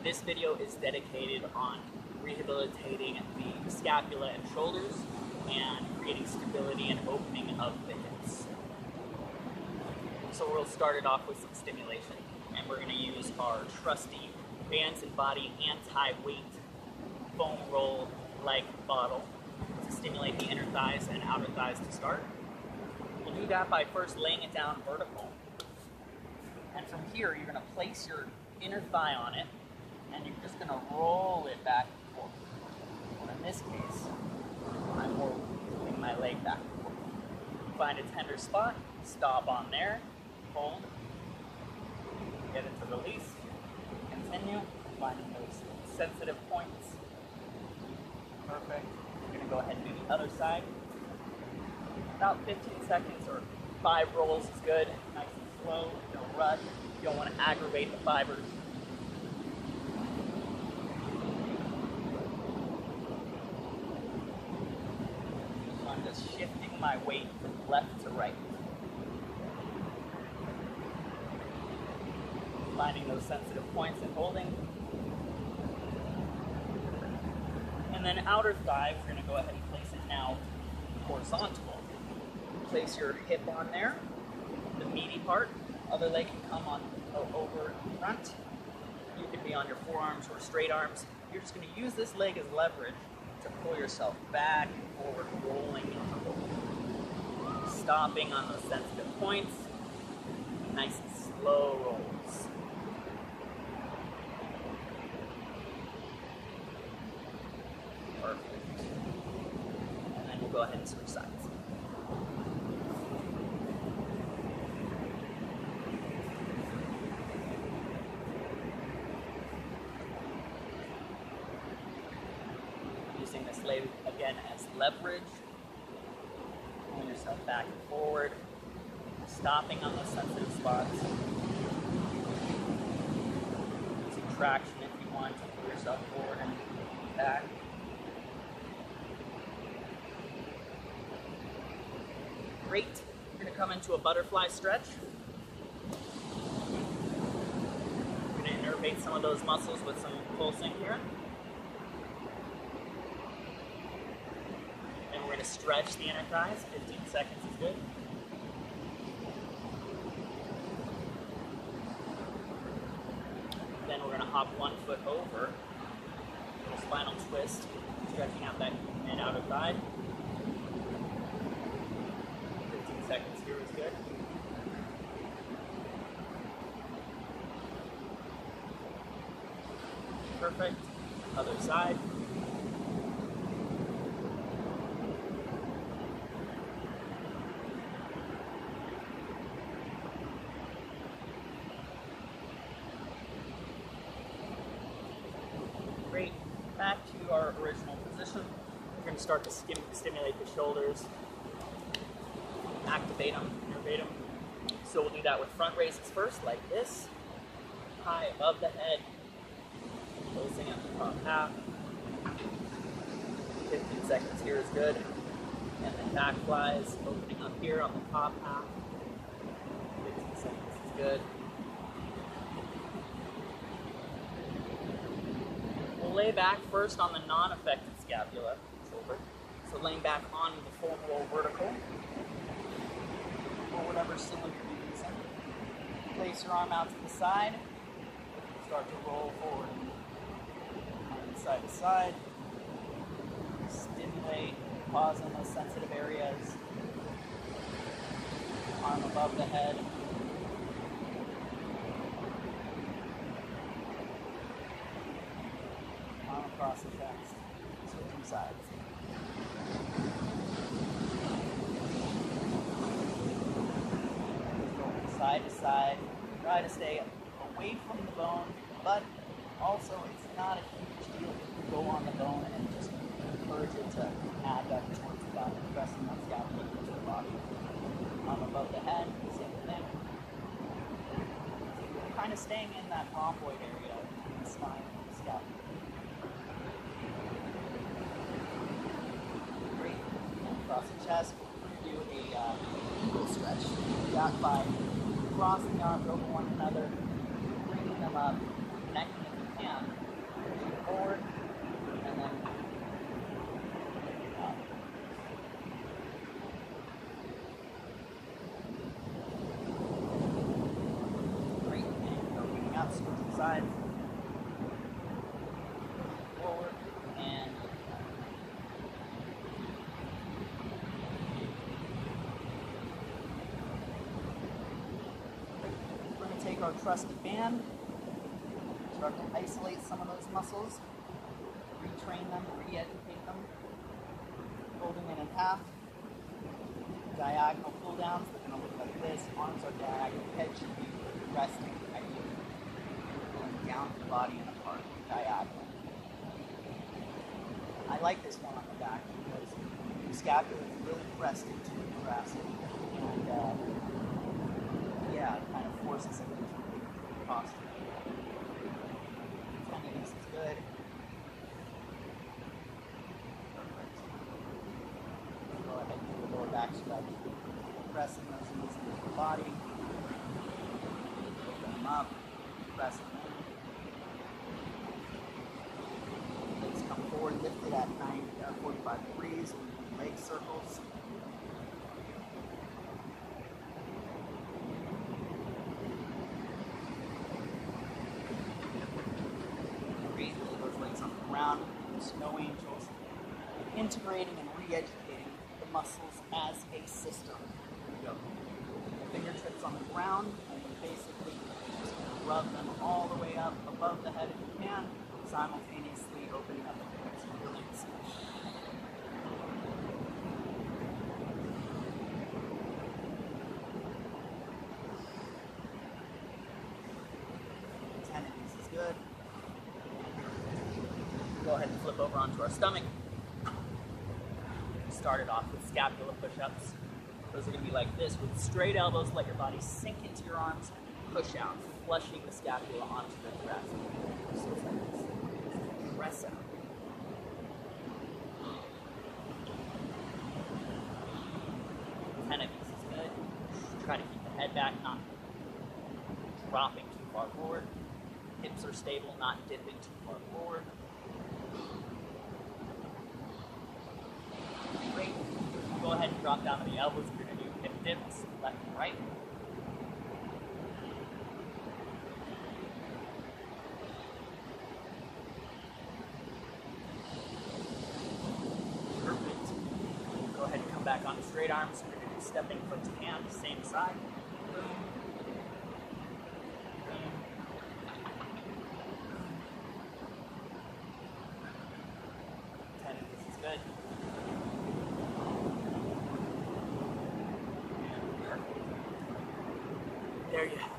This video is dedicated on rehabilitating the scapula and shoulders and creating stability and opening of the hips. So we'll start it off with some stimulation, and we're going to use our trusty Bands and Body anti-weight foam roll-like bottle to stimulate the inner thighs and outer thighs to start. We'll do that by first laying it down vertical. And from here, you're going to place your inner thigh on it, and you're just going to roll it back and forth. Well, in this case, I'm rolling my leg back and forth. Find a tender spot, stop on there, hold, get it to release, continue, finding those sensitive points. Perfect. You're going to go ahead and do the other side. About 15 seconds or 5 rolls is good. Nice and slow, no rush. You don't want to aggravate the fibers. So I'm just shifting my weight from left to right. Finding those sensitive points and holding. And then outer thigh, we're going to go ahead and place it now horizontal. Place your hip on there, the meaty part. Other leg can come on over in front. You can be on your forearms or straight arms. You're just going to use this leg as leverage to pull yourself back and forward, rolling and stopping on those sensitive points. Nice and slow rolls. Perfect. And then we'll go ahead and switch sides. Using this leg again as leverage, pulling yourself back and forward, stopping on those sensitive spots, using traction if you want to pull yourself forward and back. Great. You're going to come into a butterfly stretch. You're going to innervate some of those muscles with some pulsing here. And we're going to stretch the inner thighs. 15 seconds is good. Then we're going to hop one foot over. Little spinal twist, stretching out that mid outer thigh. 15 seconds here is good. Perfect. Other side. Great. Back to our original position. We're going to start to stimulate the shoulders, activate them, innervate them. So we'll do that with front raises first, like this. High above the head, closing at the top half. 15 seconds here is good. And then back flies, opening up here on the top half. 15 seconds is good. We'll lay back first on the non-affected scapula, shoulder. So laying back on the foam roll vertical, or whatever cylinder you're using. Place your arm out to the side. Start to roll forward. Side to side. Stimulate, pause in those sensitive areas. Arm above the head. Arm across the chest. Switching sides. Side to side. Try to stay away from the bone, but also it's not a huge deal if you go on the bone and just encourage it to add up towards the body, pressing that scapula into the body. Arm above the head, same thing. So you're kind of staying in that rhomboid area in the spine and the scapula. Great. And across the chest, we're going to do a eagle stretch. That by crossing the arms over one another, bringing them up, connecting if you can. Forward, and then up. Great. And opening up, switching sides. Forward, and we're going to take our trusty band, start to isolate some of those muscles, retrain them, re-educate them, folding it in half, diagonal pull downs, they're going to look like this, arms are diagonal, head should be resting, ideally, pulling down the body and apart, diagonal. I like this one on the back because the scapula is really pressed into the thoracic, and yeah, it kind of forces it into the posture. 10 of these is good. Perfect. Go ahead and do the lower back stretch. Pressing those knees into the body. Open them up. Press them in. Legs come forward, lifted at 45 degrees. Leg circles. Around snow angels, integrating and re-educating the muscles as a system. Here we go. Fingertips on the ground, and then basically just rub them all the way up above the head if you can, simultaneously opening up the hips and release. Is good. Go ahead and flip over onto our stomach. Started off with scapula push-ups. Those are going to be like this with straight elbows. Let your body sink into your arms. Push out, flushing the scapula onto the thoracic. So it's like this. Press out. Ten of these is good. Try to keep the head back, not dropping too far forward. Hips are stable, not dipping too far forward. Great. Go ahead and drop down to the elbows. We're going to do hip dips, left and right. Perfect. Go ahead and come back onto straight arms. We're going to do stepping foot to hand, same side. Boom. Boom. 10 of this is good. There you have it.